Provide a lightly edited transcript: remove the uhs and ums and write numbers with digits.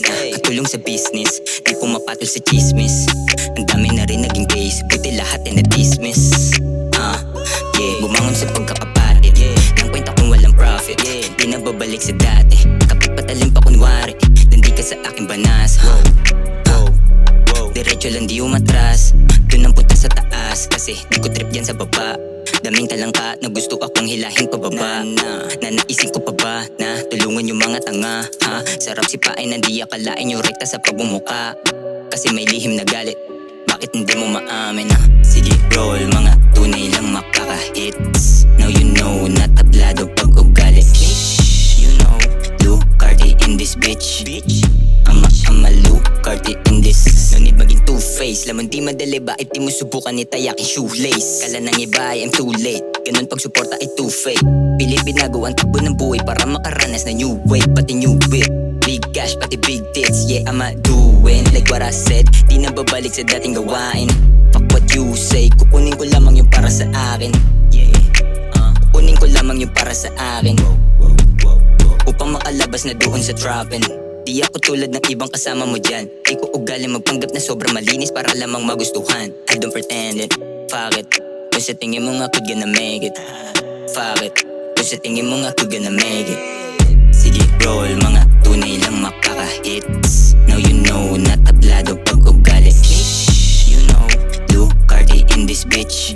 Katulong sa business, di pumapatol sa chismis. Ang dami na rin naging case, buti lahat ay na-dismiss. Bumangon sa pagkakapatid, nang kwenta kung walang profit, di na babalik sa dati. Kapit patalim pa kunwari, nandi ka sa aking banas. Diretso lang di umatras, dun ang punta sa taas. Kasi di ko trip yan sa baba. Daming talangka na gusto akong hilahin pababa. Na naisin ko pa ba na tulungan yung mga tanga, ha? Sarap sipain na di akalain yung rekta sa pagbumuka. Kasi may lihim na galit, bakit hindi mo maamin, ha? Sige roll, mga tunay lang makaka-hits. Now you know, natablado pag ugali. You know, Lucarte in this bitch. I'm a Lucarte in this. No need maging two-face, lamang di madali, bakit di mo subukan itayaking shoelace? Kala ng iba ay I'm too late, ganun pag suporta ay too fake. Pili binago ang takbo ng buhay para makaranas na new wave, pati new whip. Big cash, pati big tits, yeah I'm doing like what I said. Di na babalik sa dating gawain. Fuck what you say, kukunin ko lamang yung para sa akin. Kukunin ko lamang yung para sa akin, upang makalabas na doon sa trappin'. Di ako tulad ng ibang kasama mo dyan. Di ko ugali magpanggap na sobrang malinis para lamang magustuhan. I don't pretend it, fuck it. Kung sa tingin mo nga could gonna make it, fuck it. Kung sa tingin mo nga could gonna make it. Sige roll, mga tunay lang makaka-hits. Now you know, natablado pag ugali. You know, Lucarte in this bitch.